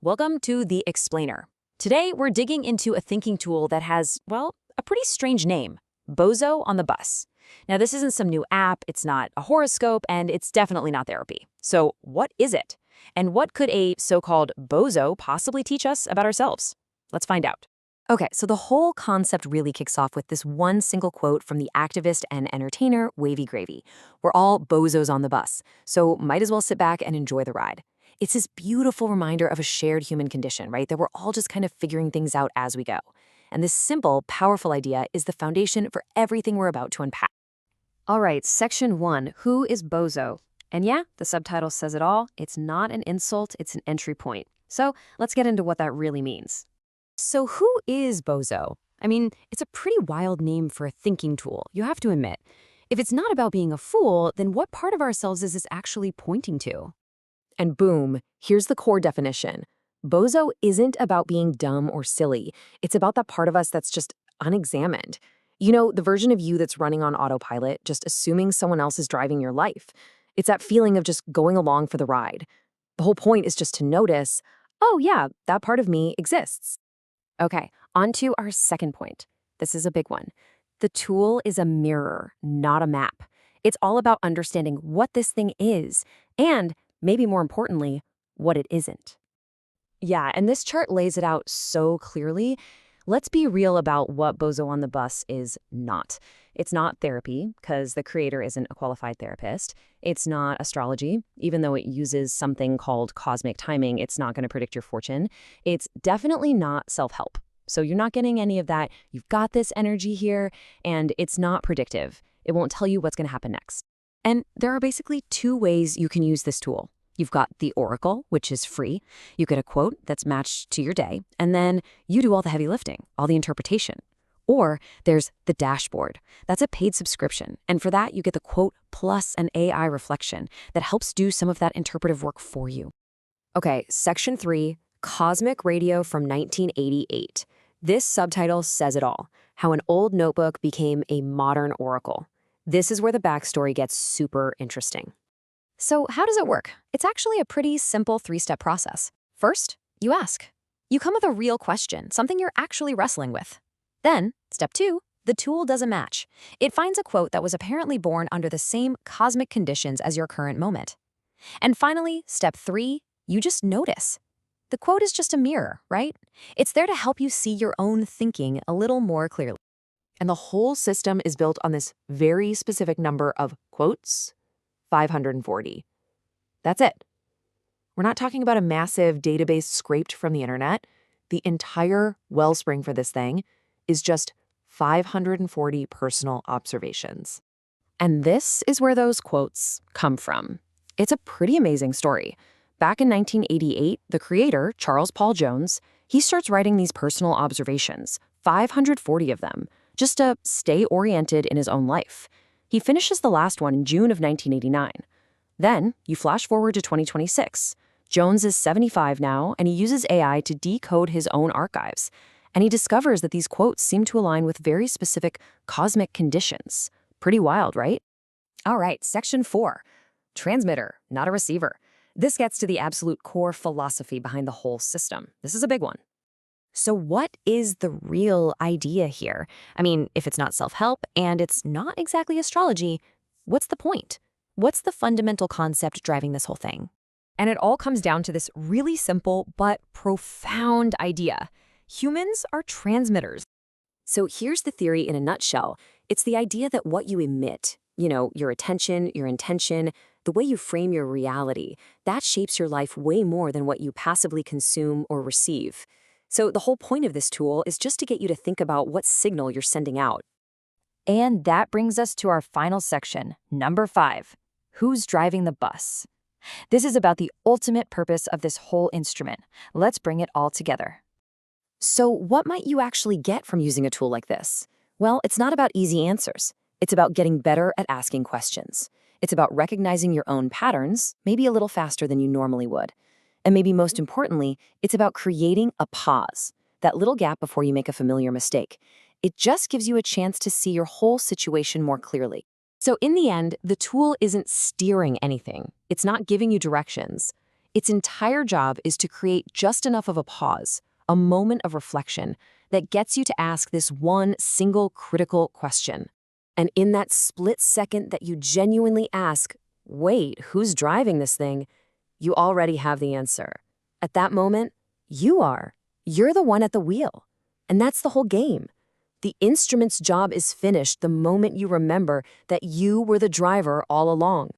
Welcome to The Explainer. Today, we're digging into a thinking tool that has, well, a pretty strange name, Bozo on the Bus. Now, this isn't some new app, it's not a horoscope, and it's definitely not therapy. So, what is it? And what could a so-called Bozo possibly teach us about ourselves? Let's find out. Okay, so the whole concept really kicks off with this one single quote from the activist and entertainer Wavy Gravy. We're all bozos on the bus, so might as well sit back and enjoy the ride. It's this beautiful reminder of a shared human condition, right? That we're all just kind of figuring things out as we go. And this simple, powerful idea is the foundation for everything we're about to unpack. All right, section 1, who is Bozo? And yeah, the subtitle says it all. It's not an insult, it's an entry point. So let's get into what that really means. So who is Bozo? I mean, it's a pretty wild name for a thinking tool, you have to admit. If it's not about being a fool, then what part of ourselves is this actually pointing to? And boom, here's the core definition. Bozo isn't about being dumb or silly. It's about that part of us that's just unexamined. You know, the version of you that's running on autopilot, just assuming someone else is driving your life. It's that feeling of just going along for the ride. The whole point is just to notice, oh yeah, that part of me exists. Okay, on to our second point. This is a big one. The tool is a mirror, not a map. It's all about understanding what this thing is and, maybe more importantly, what it isn't. Yeah, and this chart lays it out so clearly. Let's be real about what Bozo on the Bus is not. It's not therapy, because the creator isn't a qualified therapist. It's not astrology, even though it uses something called cosmic timing, it's not going to predict your fortune. It's definitely not self-help. So you're not getting any of that. You've got this energy here, and it's not predictive. It won't tell you what's going to happen next. And there are basically two ways you can use this tool. You've got the Oracle, which is free. You get a quote that's matched to your day, and then you do all the heavy lifting, all the interpretation. Or there's the Dashboard. That's a paid subscription, and for that you get the quote plus an AI reflection that helps do some of that interpretive work for you. Okay, section 3, Cosmic Radio from 1988. This subtitle says it all, how an old notebook became a modern oracle. This is where the backstory gets super interesting. So how does it work? It's actually a pretty simple 3-step process. First, you ask. You come with a real question, something you're actually wrestling with. Then, step 2, the tool does a match. It finds a quote that was apparently born under the same cosmic conditions as your current moment. And finally, step 3, you just notice. The quote is just a mirror, right? It's there to help you see your own thinking a little more clearly. And the whole system is built on this very specific number of quotes, 540. That's it. We're not talking about a massive database scraped from the internet. The entire wellspring for this thing is just 540 personal observations. And this is where those quotes come from. It's a pretty amazing story. Back in 1988, the creator, Charles Paul Jones, he starts writing these personal observations, 540 of them, just to stay oriented in his own life. He finishes the last one in June of 1989. Then, you flash forward to 2026. Jones is 75 now, and he uses AI to decode his own archives. And he discovers that these quotes seem to align with very specific cosmic conditions. Pretty wild, right? All right, section 4. Transmitter, not a receiver. This gets to the absolute core philosophy behind the whole system. This is a big one. So what is the real idea here? I mean, if it's not self-help and it's not exactly astrology, what's the point? What's the fundamental concept driving this whole thing? And it all comes down to this really simple but profound idea. Humans are transmitters. So here's the theory in a nutshell. It's the idea that what you emit, your attention, your intention, the way you frame your reality, that shapes your life way more than what you passively consume or receive. So the whole point of this tool is just to get you to think about what signal you're sending out. And that brings us to our final section, number 5. Who's driving the bus? This is about the ultimate purpose of this whole instrument. Let's bring it all together. So what might you actually get from using a tool like this? Well, it's not about easy answers. It's about getting better at asking questions. It's about recognizing your own patterns, maybe a little faster than you normally would. And maybe most importantly, it's about creating a pause, that little gap before you make a familiar mistake. It just gives you a chance to see your whole situation more clearly. So in the end, the tool isn't steering anything. It's not giving you directions. Its entire job is to create just enough of a pause, a moment of reflection, that gets you to ask this one single critical question. And in that split second that you genuinely ask, wait, who's driving this thing? You already have the answer. At that moment, you are. You're the one at the wheel. And that's the whole game. The instrument's job is finished the moment you remember that you were the driver all along.